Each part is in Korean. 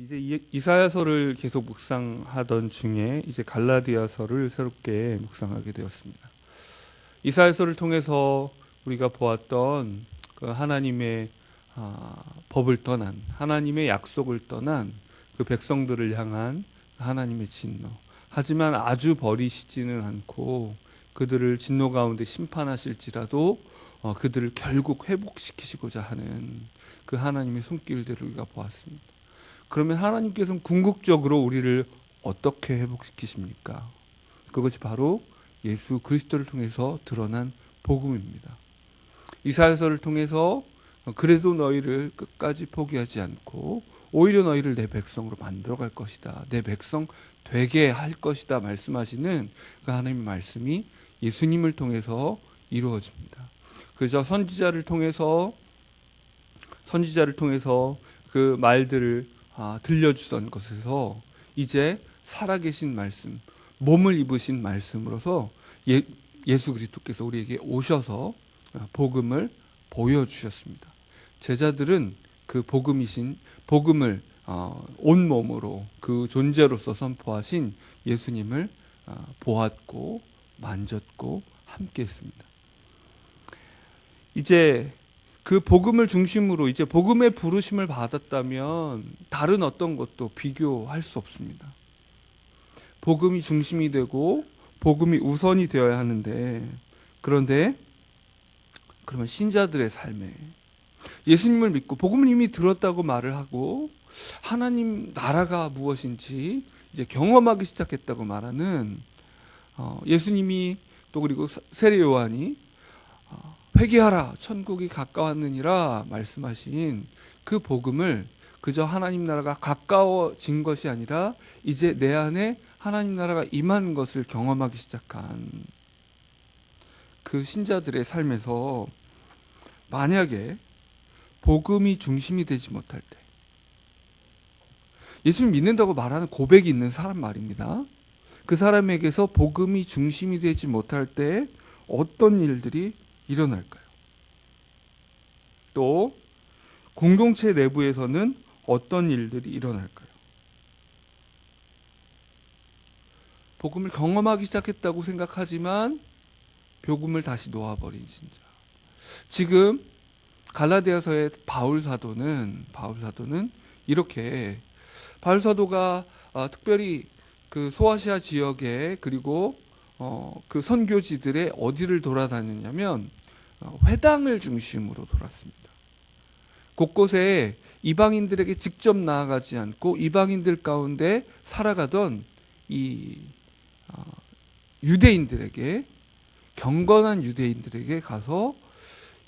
이제 이사야서를 계속 묵상하던 중에 이제 갈라디아서를 새롭게 묵상하게 되었습니다. 이사야서를 통해서 우리가 보았던 그 하나님의 법을 떠난, 하나님의 약속을 떠난 그 백성들을 향한 하나님의 진노. 하지만 아주 버리시지는 않고 그들을 진노 가운데 심판하실지라도 그들을 결국 회복시키시고자 하는 그 하나님의 손길들을 우리가 보았습니다. 그러면 하나님께서는 궁극적으로 우리를 어떻게 회복시키십니까? 그것이 바로 예수 그리스도를 통해서 드러난 복음입니다. 이사야서를 통해서 그래도 너희를 끝까지 포기하지 않고 오히려 너희를 내 백성으로 만들어갈 것이다. 내 백성 되게 할 것이다 말씀하시는 그 하나님의 말씀이 예수님을 통해서 이루어집니다. 그저 선지자를 통해서 그 말들을 들려주던 것에서 이제 살아계신 말씀, 몸을 입으신 말씀으로서 예수 그리스도께서 우리에게 오셔서 복음을 보여주셨습니다. 제자들은 그 복음을 온 몸으로 그 존재로서 선포하신 예수님을 보았고 만졌고 함께했습니다. 이제 그 복음을 중심으로 이제 복음의 부르심을 받았다면 다른 어떤 것도 비교할 수 없습니다. 복음이 중심이 되고 복음이 우선이 되어야 하는데, 그런데 그러면 신자들의 삶에 예수님을 믿고 복음을 이미 들었다고 말을 하고 하나님 나라가 무엇인지 이제 경험하기 시작했다고 말하는 예수님이 또 그리고 세례 요한이 회개하라 천국이 가까웠느니라 말씀하신 그 복음을 그저 하나님 나라가 가까워진 것이 아니라 이제 내 안에 하나님 나라가 임한 것을 경험하기 시작한 그 신자들의 삶에서 만약에 복음이 중심이 되지 못할 때, 예수님 믿는다고 말하는 고백이 있는 사람 말입니다. 그 사람에게서 복음이 중심이 되지 못할 때 어떤 일들이 일어날까요? 또 공동체 내부에서는 어떤 일들이 일어날까요? 복음을 경험하기 시작했다고 생각하지만 복음을 다시 놓아버린 신자. 지금 갈라디아서의 바울 사도는 이렇게, 바울 사도가 특별히 그 소아시아 지역에 그리고 그 선교지들의 어디를 돌아다녔냐면 회당을 중심으로 돌았습니다. 곳곳에 이방인들에게 직접 나아가지 않고 이방인들 가운데 살아가던 이 유대인들에게, 경건한 유대인들에게 가서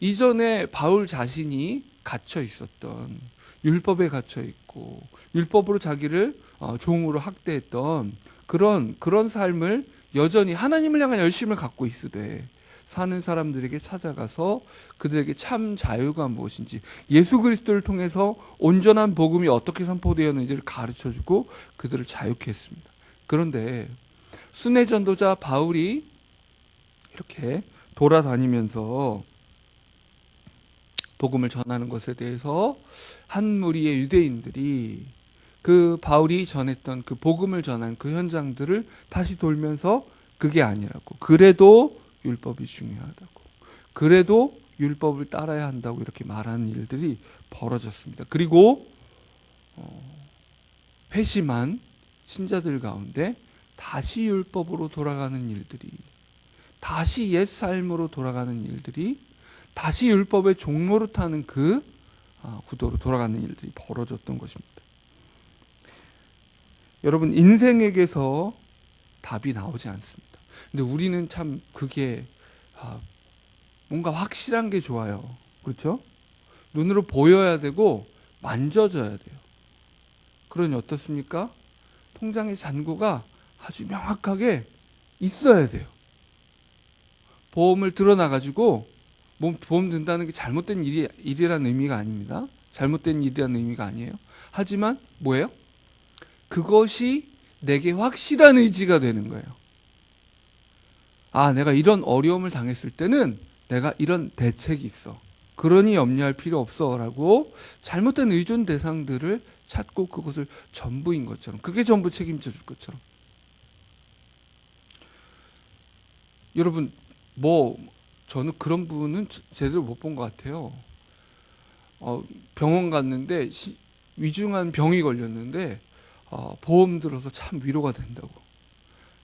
이전에 바울 자신이 갇혀 있었던, 율법에 갇혀 있고 율법으로 자기를 종으로 학대했던 그런 삶을 여전히 하나님을 향한 열심을 갖고 있으되 사는 사람들에게 찾아가서 그들에게 참 자유가 무엇인지, 예수 그리스도를 통해서 온전한 복음이 어떻게 선포되었는지를 가르쳐주고 그들을 자유케 했습니다. 그런데 순회 전도자 바울이 이렇게 돌아다니면서 복음을 전하는 것에 대해서 한 무리의 유대인들이 그 바울이 전했던 그 복음을 전한 그 현장들을 다시 돌면서 그게 아니라고, 그래도 율법이 중요하다고, 그래도 율법을 따라야 한다고 이렇게 말하는 일들이 벌어졌습니다. 그리고 회심한 신자들 가운데 다시 율법으로 돌아가는 일들이, 다시 옛 삶으로 돌아가는 일들이, 다시 율법의 종로로 타는 그 구도로 돌아가는 일들이 벌어졌던 것입니다. 여러분, 인생에게서 답이 나오지 않습니다. 근데 우리는 참 그게 뭔가 확실한 게 좋아요. 그렇죠? 눈으로 보여야 되고 만져져야 돼요. 그러니 어떻습니까? 통장의 잔고가 아주 명확하게 있어야 돼요. 보험을 들어놔가지고 보험 든다는 게 잘못된 일이라는 의미가 아닙니다. 잘못된 일이라는 의미가 아니에요. 하지만 뭐예요? 그것이 내게 확실한 의지가 되는 거예요. 내가 이런 어려움을 당했을 때는 내가 이런 대책이 있어. 그러니 염려할 필요 없어 라고 잘못된 의존 대상들을 찾고 그것을 전부인 것처럼, 그게 전부 책임져 줄 것처럼. 여러분, 저는 그런 부분은 제대로 못 본 것 같아요. 병원 갔는데 위중한 병이 걸렸는데 보험 들어서 참 위로가 된다고.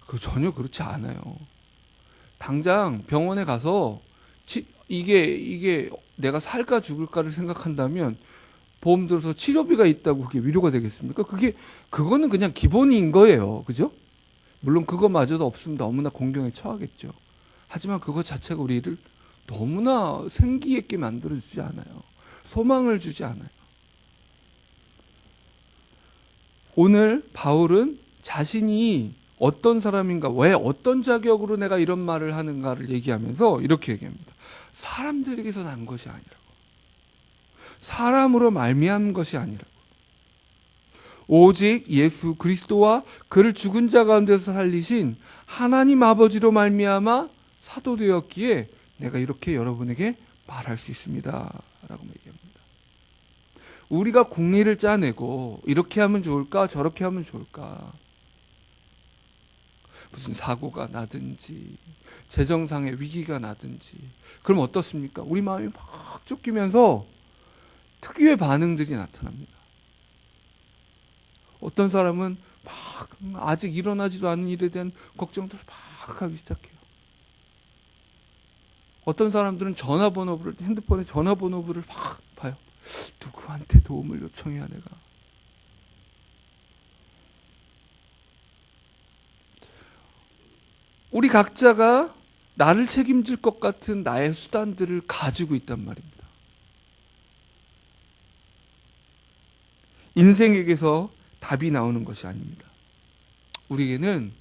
그거 전혀 그렇지 않아요. 당장 병원에 가서 이게 내가 살까 죽을까를 생각한다면 보험 들어서 치료비가 있다고 그게 위로가 되겠습니까? 그거는 그냥 기본인 거예요. 그죠? 물론 그거마저도 없으면 너무나 공경에 처하겠죠. 하지만 그거 자체가 우리를 너무나 생기 있게 만들어주지 않아요. 소망을 주지 않아요. 오늘 바울은 자신이 어떤 사람인가, 왜 어떤 자격으로 내가 이런 말을 하는가를 얘기하면서 이렇게 얘기합니다. 사람들에게서 난 것이 아니라고. 사람으로 말미암은 것이 아니라고. 오직 예수 그리스도와 그를 죽은 자 가운데서 살리신 하나님 아버지로 말미암아 사도 되었기에 내가 이렇게 여러분에게 말할 수 있습니다. 라고 얘기합니다. 우리가 국리를 짜내고 이렇게 하면 좋을까 저렇게 하면 좋을까, 무슨 사고가 나든지 재정상의 위기가 나든지 그럼 어떻습니까? 우리 마음이 막 쫓기면서 특유의 반응들이 나타납니다. 어떤 사람은 막 아직 일어나지도 않은 일에 대한 걱정들을 막 하기 시작해요. 어떤 사람들은 핸드폰에 전화번호부를 막 봐요. 누구한테 도움을 요청해야 내가. 우리 각자가 나를 책임질 것 같은 나의 수단들을 가지고 있단 말입니다. 인생에게서 답이 나오는 것이 아닙니다. 우리에게는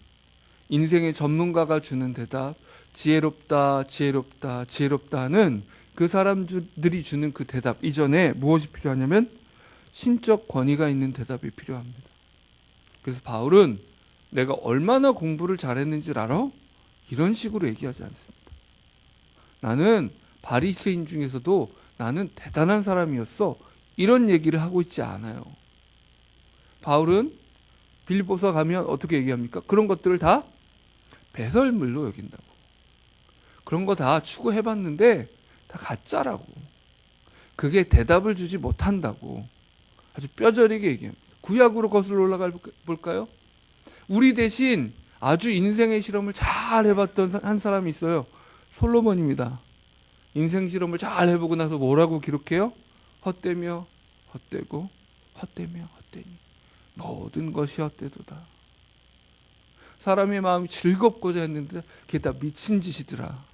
인생의 전문가가 주는 대답, 지혜롭다, 지혜롭다, 지혜롭다 하는 그 사람들이 주는 그 대답 이전에 무엇이 필요하냐면 신적 권위가 있는 대답이 필요합니다. 그래서 바울은 내가 얼마나 공부를 잘했는지를 알아? 이런 식으로 얘기하지 않습니다. 나는 바리새인 중에서도 나는 대단한 사람이었어. 이런 얘기를 하고 있지 않아요. 바울은 빌립보서 가면 어떻게 얘기합니까? 그런 것들을 다 배설물로 여긴다고. 그런 거 다 추구해봤는데 다 가짜라고. 그게 대답을 주지 못한다고. 아주 뼈저리게 얘기합니다. 구약으로 거슬러 올라가 볼까요? 우리 대신 아주 인생의 실험을 잘 해봤던 한 사람이 있어요. 솔로몬입니다. 인생 실험을 잘 해보고 나서 뭐라고 기록해요? 헛되며 헛되고 헛되며 헛되니 모든 것이 헛되도다. 사람의 마음이 즐겁고자 했는데 그게 다 미친 짓이더라.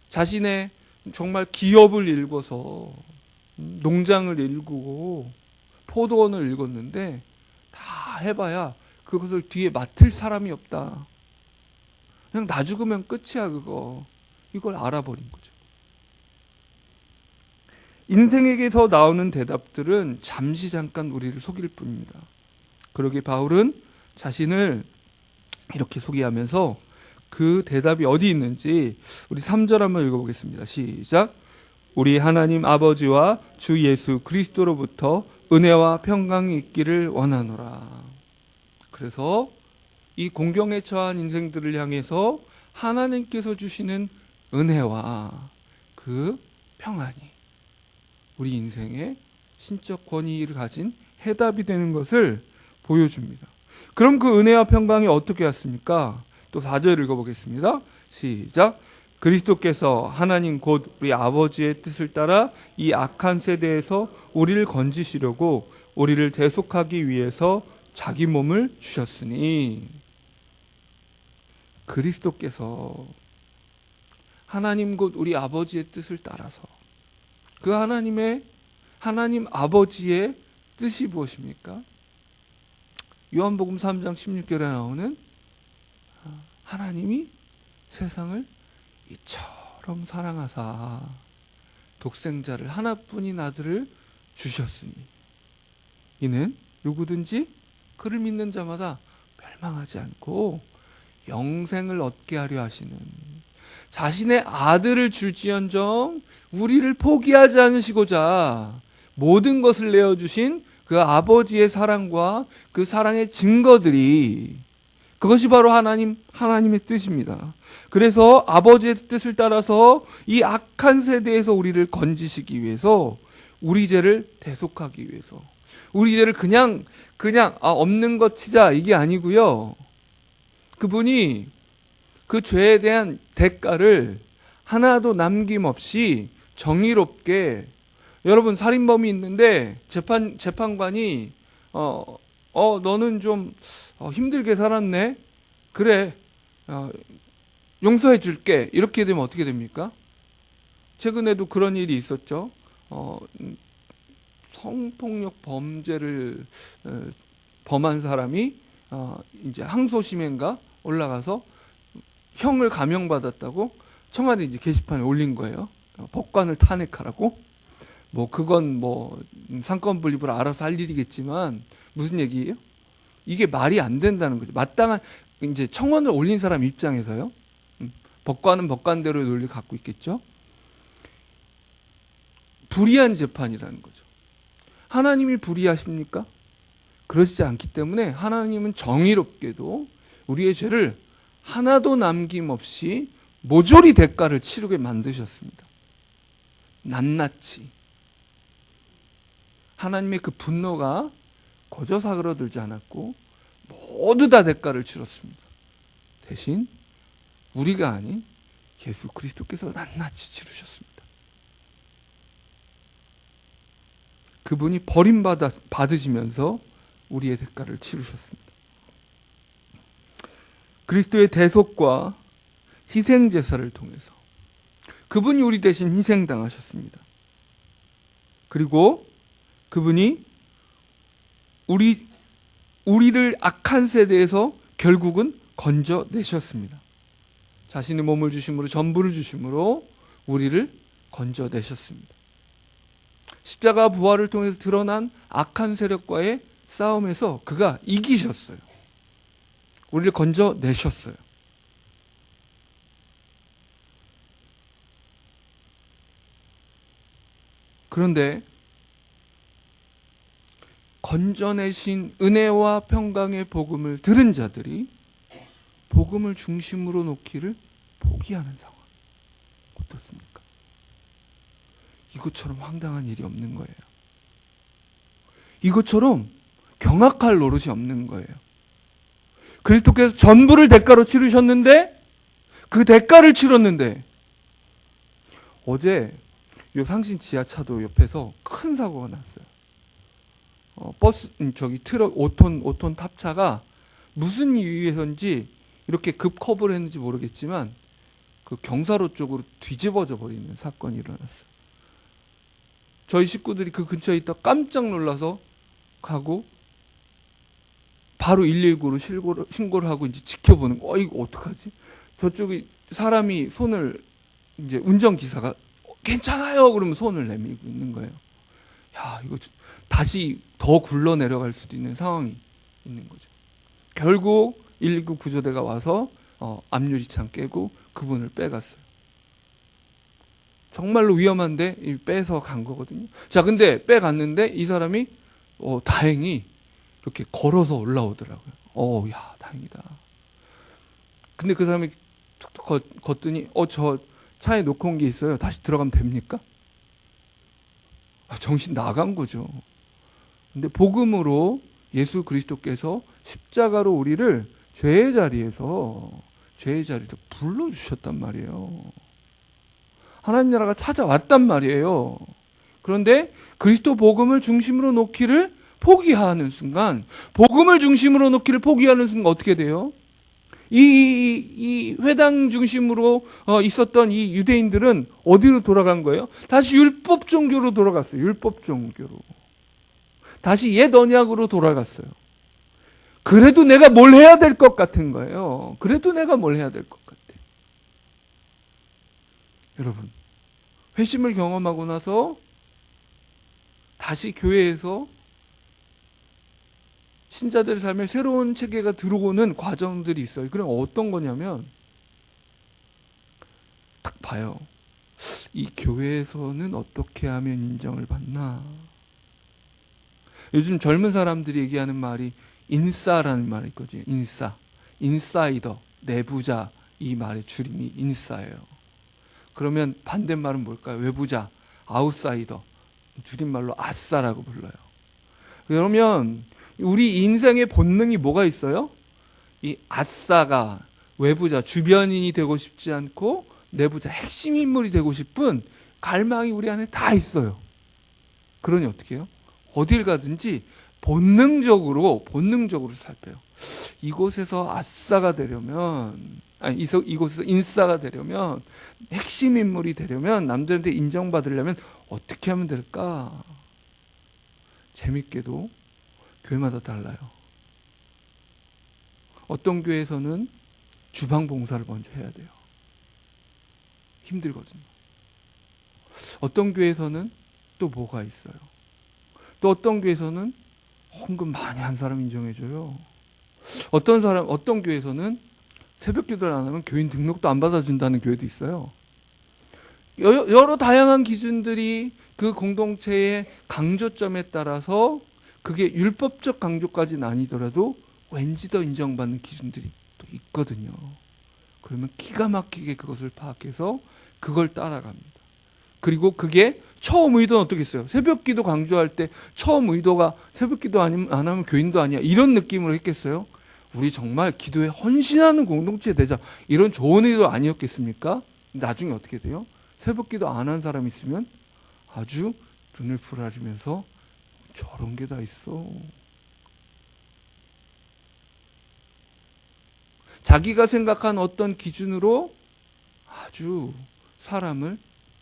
자신의 정말 기업을 일궈서 농장을 일구고 포도원을 일궜는데 다 해봐야 그것을 뒤에 맡을 사람이 없다. 그냥 나 죽으면 끝이야 그거. 이걸 알아버린 거죠. 인생에게서 나오는 대답들은 잠시 잠깐 우리를 속일 뿐입니다. 그러기에 바울은 자신을 이렇게 소개하면서 그 대답이 어디 있는지 우리 3절 한번 읽어보겠습니다. 시작. 우리 하나님 아버지와 주 예수 그리스도로부터 은혜와 평강이 있기를 원하노라. 그래서 이 공경에 처한 인생들을 향해서 하나님께서 주시는 은혜와 그 평안이 우리 인생의 신적 권위를 가진 해답이 되는 것을 보여줍니다. 그럼 그 은혜와 평강이 어떻게 왔습니까? 또 4절 읽어보겠습니다. 시작. 그리스도께서 하나님 곧 우리 아버지의 뜻을 따라 이 악한 세대에서 우리를 건지시려고 우리를 대속하기 위해서 자기 몸을 주셨으니. 그리스도께서 하나님 곧 우리 아버지의 뜻을 따라서, 그 하나님 아버지의 뜻이 무엇입니까? 요한복음 3장 16절에 나오는 하나님이 세상을 이처럼 사랑하사 독생자를 하나뿐인 아들을 주셨으니 이는 누구든지 그를 믿는 자마다 멸망하지 않고 영생을 얻게 하려 하시는, 자신의 아들을 줄지언정 우리를 포기하지 않으시고자 모든 것을 내어주신 그 아버지의 사랑과 그 사랑의 증거들이, 그것이 바로 하나님의 뜻입니다. 그래서 아버지의 뜻을 따라서 이 악한 세대에서 우리를 건지시기 위해서, 우리 죄를 대속하기 위해서, 우리 죄를 그냥 없는 것 치자 이게 아니고요. 그분이 그 죄에 대한 대가를 하나도 남김없이 정의롭게, 여러분 살인범이 있는데 재판관이 너는 좀 힘들게 살았네. 그래, 용서해 줄게. 이렇게 되면 어떻게 됩니까? 최근에도 그런 일이 있었죠. 성폭력 범죄를 범한 사람이 이제 항소심인가 올라가서 형을 감형받았다고 청와대 이제 게시판에 올린 거예요. 법관을 탄핵하라고. 뭐 그건 뭐 상권 분립을 알아서 할 일이겠지만 무슨 얘기예요? 이게 말이 안 된다는 거죠. 마땅한 이제 청원을 올린 사람 입장에서요. 법관은 법관대로의 논리를 갖고 있겠죠. 불의한 재판이라는 거죠. 하나님이 불의하십니까? 그러시지 않기 때문에 하나님은 정의롭게도 우리의 죄를 하나도 남김없이 모조리 대가를 치르게 만드셨습니다. 낱낱이. 하나님의 그 분노가 거저 사그러들지 않았고 모두 다 대가를 치렀습니다. 대신 우리가 아닌 예수 그리스도께서 낱낱이 치르셨습니다. 그분이 버림받으시면서 우리의 대가를 치르셨습니다. 그리스도의 대속과 희생제사를 통해서 그분이 우리 대신 희생당하셨습니다. 그리고 그분이 우리를 악한 세대에서 결국은 건져내셨습니다. 자신의 몸을 주심으로, 전부를 주심으로 우리를 건져내셨습니다. 십자가 부활을 통해서 드러난 악한 세력과의 싸움에서 그가 이기셨어요. 우리를 건져내셨어요. 그런데 건져내신 은혜와 평강의 복음을 들은 자들이 복음을 중심으로 놓기를 포기하는 상황. 어떻습니까? 이것처럼 황당한 일이 없는 거예요. 이것처럼 경악할 노릇이 없는 거예요. 그리스도께서 전부를 대가로 치르셨는데, 그 대가를 치렀는데, 어제 요 상신 지하차도 옆에서 큰 사고가 났어요. 트럭 5톤 탑차가 무슨 이유에서인지 이렇게 급 커브를 했는지 모르겠지만 그 경사로 쪽으로 뒤집어져 버리는 사건이 일어났어요. 저희 식구들이 그 근처에 있다 깜짝 놀라서 가고 바로 119로 신고를 하고 이제 지켜보는 거. 이거 어떡하지? 저쪽에 사람이 손을, 이제 운전기사가 괜찮아요 그러면 손을 내밀고 있는 거예요. 야, 이거 다시 더 굴러 내려갈 수도 있는 상황이 있는 거죠. 결국 119 구조대가 와서 앞유리창 깨고 그분을 빼갔어요. 정말로 위험한데 빼서 간 거거든요. 자, 근데 빼갔는데 이 사람이 다행히 이렇게 걸어서 올라오더라고요. 야, 다행이다. 근데 그 사람이 툭툭 걷더니 저 차에 놓고 온 게 있어요. 다시 들어가면 됩니까? 정신 나간 거죠. 근데 복음으로 예수 그리스도께서 십자가로 우리를 죄의 자리에서 불러주셨단 말이에요. 하나님 나라가 찾아왔단 말이에요. 그런데 그리스도 복음을 중심으로 놓기를 포기하는 순간, 복음을 중심으로 놓기를 포기하는 순간 어떻게 돼요? 이 회당 중심으로 있었던 이 유대인들은 어디로 돌아간 거예요? 다시 율법 종교로 돌아갔어요. 율법 종교로. 다시 옛 언약으로 돌아갔어요. 그래도 내가 뭘 해야 될 것 같은 거예요. 그래도 내가 뭘 해야 될 것 같아. 여러분, 회심을 경험하고 나서 다시 교회에서 신자들의 삶에 새로운 체계가 들어오는 과정들이 있어요. 그럼 어떤 거냐면 딱 봐요. 이 교회에서는 어떻게 하면 인정을 받나? 요즘 젊은 사람들이 얘기하는 말이 인싸라는 말이 있거든요. 인싸, 인사이더, 내부자, 이 말의 줄임이 인싸예요. 그러면 반대말은 뭘까요? 외부자, 아웃사이더, 줄임말로 아싸라고 불러요. 그러면 우리 인생의 본능이 뭐가 있어요? 이 아싸가 외부자, 주변인이 되고 싶지 않고 내부자, 핵심 인물이 되고 싶은 갈망이 우리 안에 다 있어요. 그러니 어떻게 해요? 어딜 가든지 본능적으로 살펴요. 이곳에서 아싸가 되려면, 아니 이곳에서 인싸가 되려면, 핵심 인물이 되려면, 남들한테 인정받으려면 어떻게 하면 될까? 재밌게도 교회마다 달라요. 어떤 교회에서는 주방 봉사를 먼저 해야 돼요. 힘들거든요. 어떤 교회에서는 또 뭐가 있어요. 또 어떤 교회에서는 헌금 많이 한 사람 인정해줘요. 어떤 교회에서는 새벽 기도를 안 하면 교인 등록도 안 받아준다는 교회도 있어요. 여러 다양한 기준들이 그 공동체의 강조점에 따라서 그게 율법적 강조까지는 아니더라도 왠지 더 인정받는 기준들이 또 있거든요. 그러면 기가 막히게 그것을 파악해서 그걸 따라갑니다. 그리고 그게 처음 의도는 어떻게 했어요? 새벽 기도 강조할 때 처음 의도가 새벽 기도 안 하면 교인도 아니야, 이런 느낌으로 했겠어요? 우리 정말 기도에 헌신하는 공동체 되자, 이런 좋은 의도 아니었겠습니까? 나중에 어떻게 돼요? 새벽 기도 안 한 사람 있으면 아주 눈을 부라리면서 저런 게 다 있어. 자기가 생각한 어떤 기준으로 아주 사람을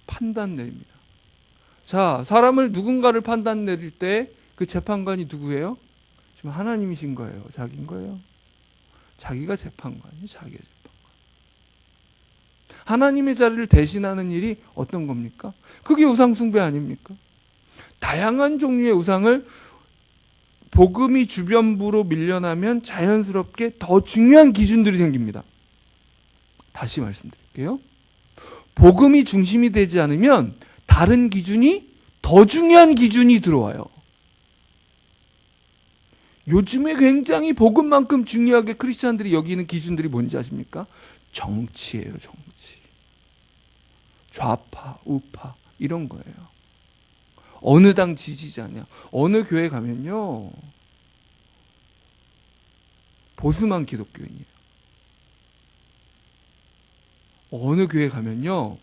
판단 내립니다. 자, 사람을 판단 내릴 때 그 재판관이 누구예요? 지금 하나님이신 거예요? 자기인 거예요? 자기가 재판관이에요. 자기가 재판관. 하나님의 자리를 대신하는 일이 어떤 겁니까? 그게 우상 숭배 아닙니까? 다양한 종류의 우상을 복음이 주변부로 밀려나면 자연스럽게 더 중요한 기준들이 생깁니다. 다시 말씀드릴게요. 복음이 중심이 되지 않으면 다른 기준이 더 중요한 기준이 들어와요. 요즘에 굉장히 복음만큼 중요하게 크리스찬들이 여기는 기준들이 뭔지 아십니까? 정치예요, 정치. 좌파, 우파 이런 거예요. 어느 당 지지자냐, 어느 교회 가면요 보수만 기독교인이에요. 어느 교회 가면요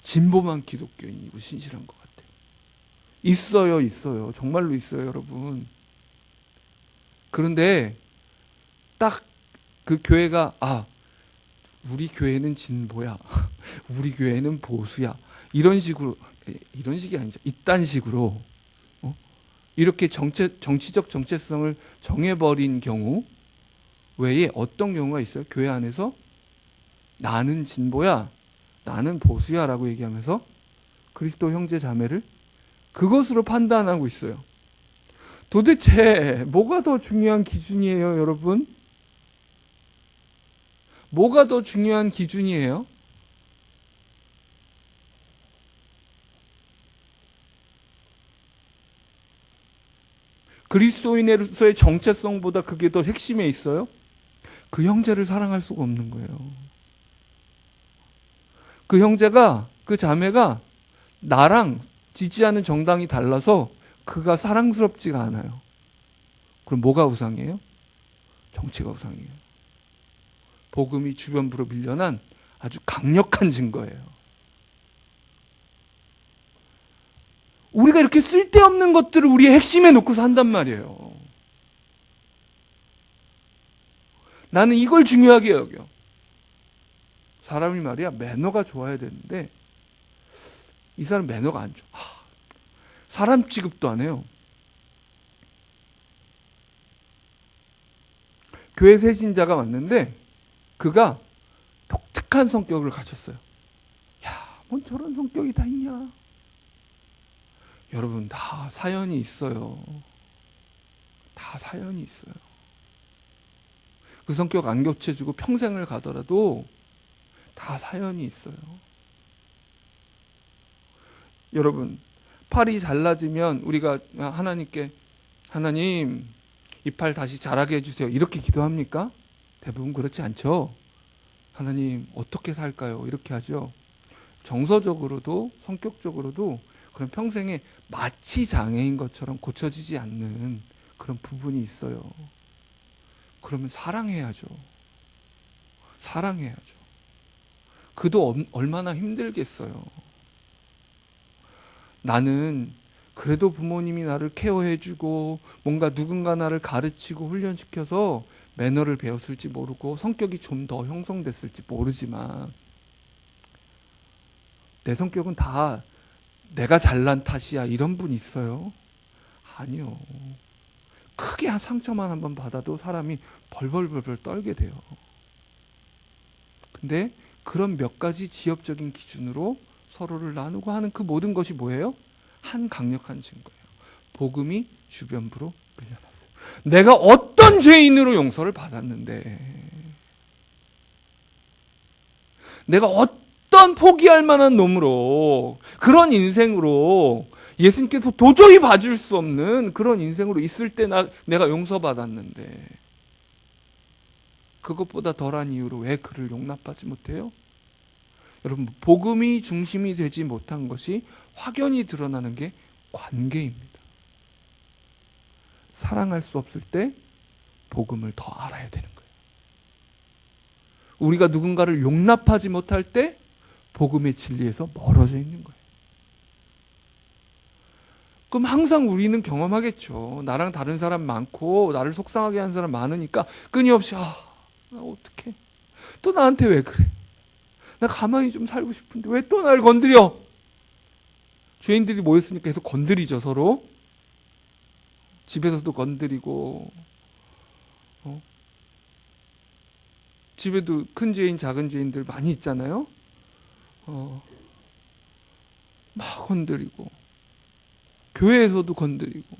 진보만 기독교인이고 신실한 것 같아요. 있어요. 정말로 있어요, 여러분. 그런데 딱 그 교회가 우리 교회는 진보야, 우리 교회는 보수야, 이런 식이 아니죠. 이딴 식으로 이렇게 정치적 정체성을 정해버린 경우 외에 어떤 경우가 있어요? 교회 안에서 나는 진보야, 나는 보수야 라고 얘기하면서 그리스도 형제 자매를 그것으로 판단하고 있어요. 도대체 뭐가 더 중요한 기준이에요, 여러분? 뭐가 더 중요한 기준이에요? 그리스도인으로서의 정체성보다 그게 더 핵심에 있어요? 그 형제를 사랑할 수가 없는 거예요. 그 형제가, 그 자매가 나랑 지지하는 정당이 달라서 그가 사랑스럽지가 않아요. 그럼 뭐가 우상이에요? 정치가 우상이에요. 복음이 주변부로 밀려난 아주 강력한 증거예요. 우리가 이렇게 쓸데없는 것들을 우리의 핵심에 놓고 산단 말이에요. 나는 이걸 중요하게 여겨. 사람이 말이야 매너가 좋아야 되는데 이 사람 매너가 안 좋아. 사람 취급도 안 해요. 교회 새신자가 왔는데 그가 독특한 성격을 가졌어요. 뭔 저런 성격이 다 있냐. 여러분 다 사연이 있어요. 다 사연이 있어요. 그 성격 안 교체해주고 평생을 가더라도 다 사연이 있어요. 여러분 팔이 잘라지면 우리가 하나님께 하나님 이 팔 다시 자라게 해주세요 이렇게 기도합니까? 대부분 그렇지 않죠. 하나님 어떻게 살까요? 이렇게 하죠. 정서적으로도 성격적으로도 그런 평생에 마치 장애인 것처럼 고쳐지지 않는 그런 부분이 있어요. 그러면 사랑해야죠. 사랑해야죠. 그도 얼마나 힘들겠어요. 나는 그래도 부모님이 나를 케어해주고 뭔가 누군가 나를 가르치고 훈련시켜서 매너를 배웠을지 모르고 성격이 좀 더 형성됐을지 모르지만 내 성격은 다 내가 잘난 탓이야 이런 분 있어요? 아니요. 크게 한 상처만 한번 받아도 사람이 벌벌벌벌 떨게 돼요. 근데 그런 몇 가지 지엽적인 기준으로 서로를 나누고 하는 그 모든 것이 뭐예요? 한 강력한 증거예요. 복음이 주변부로 밀려났어요. 내가 어떤 죄인으로 용서를 받았는데, 내가 어떤 포기할 만한 놈으로, 그런 인생으로 예수님께서 도저히 봐줄 수 없는 그런 인생으로 있을 때 내가 용서받았는데 그것보다 덜한 이유로 왜 그를 용납하지 못해요? 여러분, 복음이 중심이 되지 못한 것이 확연히 드러나는 게 관계입니다. 사랑할 수 없을 때 복음을 더 알아야 되는 거예요. 우리가 누군가를 용납하지 못할 때 복음의 진리에서 멀어져 있는 거예요. 그럼 항상 우리는 경험하겠죠. 나랑 다른 사람 많고 나를 속상하게 하는 사람 많으니까 끊임없이 나 어떡해? 또 나한테 왜 그래? 나 가만히 좀 살고 싶은데 왜 또 날 건드려? 죄인들이 모였으니까 계속 건드리죠, 서로. 집에서도 건드리고 집에도 큰 죄인 작은 죄인들 많이 있잖아요. 막 건드리고 교회에서도 건드리고.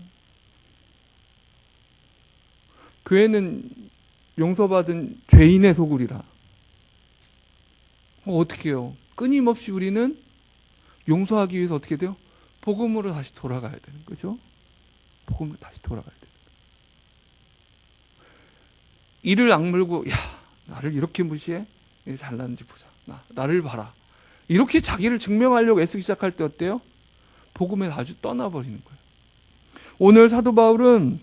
교회는 용서받은 죄인의 소굴이라. 어떻게 해요? 끊임없이 우리는 용서하기 위해서 어떻게 돼요? 복음으로 다시 돌아가야 되는 거죠. 복음으로 다시 돌아가야 돼요. 이를 악물고 나를 이렇게 무시해? 잘났는지 보자. 나를 봐라. 이렇게 자기를 증명하려고 애쓰기 시작할 때 어때요? 복음에서 아주 떠나버리는 거예요. 오늘 사도 바울은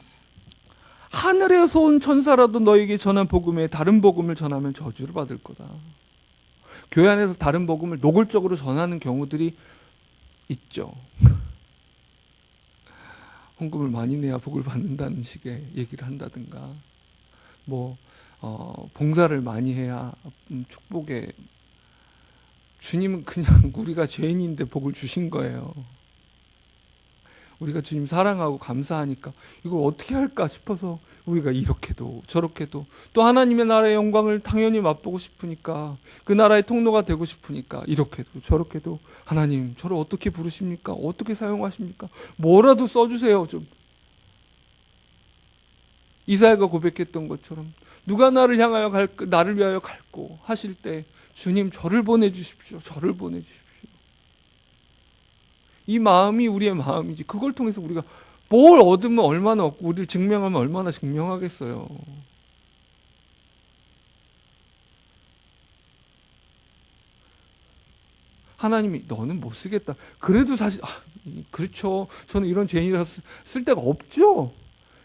하늘에서 온 천사라도 너에게 전한 복음에 다른 복음을 전하면 저주를 받을 거다. 교회 안에서 다른 복음을 노골적으로 전하는 경우들이 있죠. 헌금을 많이 내야 복을 받는다는 식의 얘기를 한다든가, 봉사를 많이 해야 축복에, 주님은 그냥 우리가 죄인인데 복을 주신 거예요. 우리가 주님 사랑하고 감사하니까 이걸 어떻게 할까 싶어서 우리가 이렇게도 저렇게도, 또 하나님의 나라의 영광을 당연히 맛보고 싶으니까, 그 나라의 통로가 되고 싶으니까 이렇게도 저렇게도, 하나님 저를 어떻게 부르십니까? 어떻게 사용하십니까? 뭐라도 써주세요. 좀 이사야가 고백했던 것처럼 누가 나를 위하여 갈고 하실 때 주님 저를 보내주십시오. 저를 보내주십시오. 이 마음이 우리의 마음이지, 그걸 통해서 우리가 뭘 얻으면 얼마나 얻고 우리를 증명하면 얼마나 증명하겠어요. 하나님이 너는 못 쓰겠다. 그래도 사실 그렇죠. 저는 이런 죄인이라서 쓸 데가 없죠.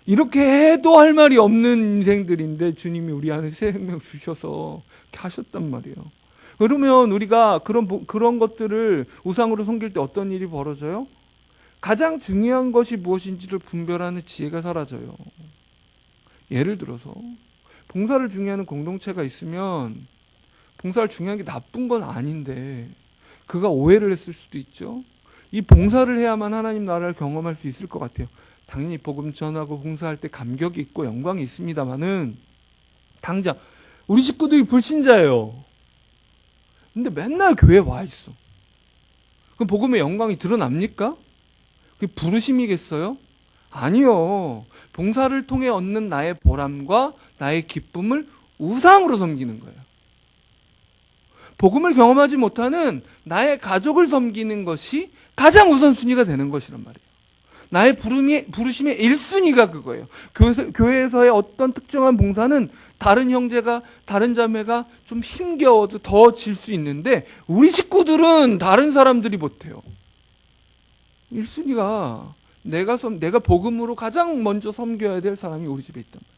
이렇게 해도 할 말이 없는 인생들인데 주님이 우리 안에 새 생명 주셔서 이렇게 하셨단 말이에요. 그러면 우리가 그런 것들을 우상으로 섬길 때 어떤 일이 벌어져요? 가장 중요한 것이 무엇인지를 분별하는 지혜가 사라져요. 예를 들어서 봉사를 중요하는 공동체가 있으면, 봉사를 중요한 게 나쁜 건 아닌데 그가 오해를 했을 수도 있죠. 이 봉사를 해야만 하나님 나라를 경험할 수 있을 것 같아요. 당연히 복음 전하고 봉사할 때 감격이 있고 영광이 있습니다만은, 당장 우리 식구들이 불신자예요. 근데 맨날 교회에 와 있어. 그럼 복음의 영광이 드러납니까? 그게 부르심이겠어요? 아니요. 봉사를 통해 얻는 나의 보람과 나의 기쁨을 우상으로 섬기는 거예요. 복음을 경험하지 못하는 나의 가족을 섬기는 것이 가장 우선순위가 되는 것이란 말이에요. 나의 부르심의 1순위가 그거예요. 교회에서의 어떤 특정한 봉사는 다른 형제가, 다른 자매가 좀 힘겨워도 더 질 수 있는데 우리 식구들은 다른 사람들이 못해요. 1순위가 내가 복음으로 가장 먼저 섬겨야 될 사람이 우리 집에 있단 말이에요.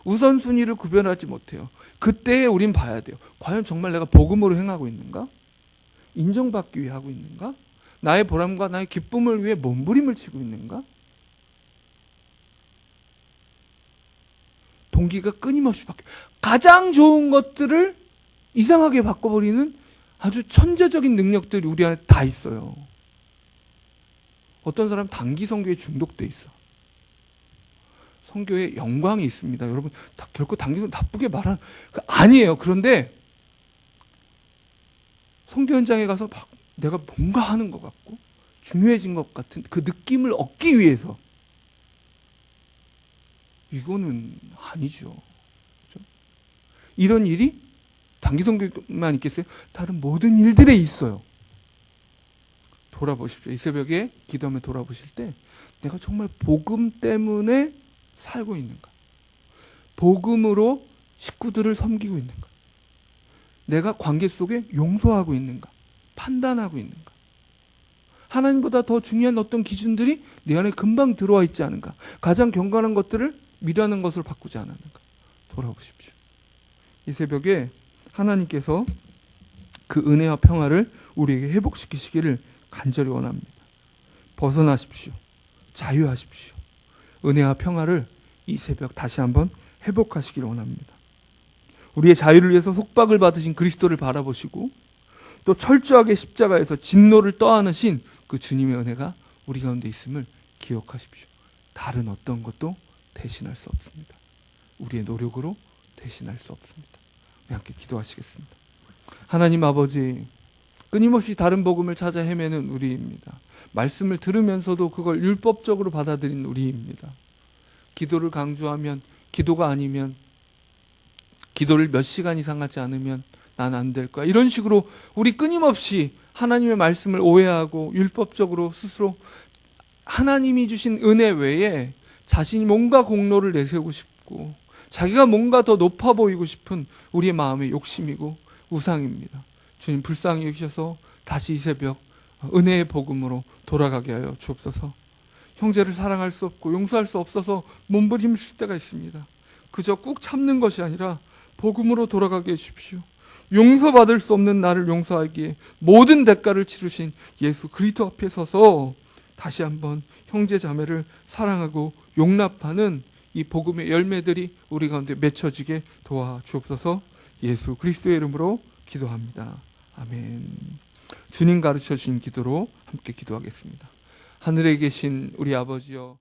우선순위를 구별하지 못해요. 그때 우린 봐야 돼요. 과연 정말 내가 복음으로 행하고 있는가? 인정받기 위해 하고 있는가? 나의 보람과 나의 기쁨을 위해 몸부림을 치고 있는가? 동기가 끊임없이 바뀌어요. 가장 좋은 것들을 이상하게 바꿔버리는 아주 천재적인 능력들이 우리 안에 다 있어요. 어떤 사람 단기 선교에 중독돼 있어. 선교에 영광이 있습니다. 여러분 결코 단기 선교 나쁘게 말하는 아니에요. 그런데 선교 현장에 가서 막 내가 뭔가 하는 것 같고 중요해진 것 같은 그 느낌을 얻기 위해서 이거는 아니죠. 그렇죠? 이런 일이 단기 선교만 있겠어요? 다른 모든 일들에 있어요. 돌아보십시오. 이 새벽에 기도하며 돌아보실 때 내가 정말 복음 때문에 살고 있는가? 복음으로 식구들을 섬기고 있는가? 내가 관계 속에 용서하고 있는가? 판단하고 있는가? 하나님보다 더 중요한 어떤 기준들이 내 안에 금방 들어와 있지 않은가? 가장 경건한 것들을 미라는 것으로 바꾸지 않았는가? 돌아보십시오. 이 새벽에 하나님께서 그 은혜와 평화를 우리에게 회복시키시기를 간절히 원합니다. 벗어나십시오. 자유하십시오. 은혜와 평화를 이 새벽 다시 한번 회복하시기를 원합니다. 우리의 자유를 위해서 속박을 받으신 그리스도를 바라보시고 또 철저하게 십자가에서 진노를 떠안으신 그 주님의 은혜가 우리 가운데 있음을 기억하십시오. 다른 어떤 것도 대신할 수 없습니다. 우리의 노력으로 대신할 수 없습니다. 우리 함께 기도하시겠습니다. 하나님 아버지, 끊임없이 다른 복음을 찾아 헤매는 우리입니다. 말씀을 들으면서도 그걸 율법적으로 받아들인 우리입니다. 기도를 강조하면, 기도가 아니면, 기도를 몇 시간 이상 하지 않으면 난 안 될 거야. 이런 식으로 우리 끊임없이 하나님의 말씀을 오해하고 율법적으로 스스로 하나님이 주신 은혜 외에 자신이 뭔가 공로를 내세우고 싶고 자기가 뭔가 더 높아 보이고 싶은 우리의 마음의 욕심이고 우상입니다. 주님 불쌍히 여기셔서 다시 이 새벽 은혜의 복음으로 돌아가게 하여 주옵소서. 형제를 사랑할 수 없고 용서할 수 없어서 몸부림칠 때가 있습니다. 그저 꾹 참는 것이 아니라 복음으로 돌아가게 해주십시오. 용서받을 수 없는 나를 용서하기에 모든 대가를 치르신 예수 그리스도 앞에 서서 다시 한번 형제 자매를 사랑하고 용납하는 이 복음의 열매들이 우리 가운데 맺혀지게 도와주옵소서. 예수 그리스도의 이름으로 기도합니다. 아멘. 주님 가르쳐 주신 기도로 함께 기도하겠습니다. 하늘에 계신 우리 아버지여,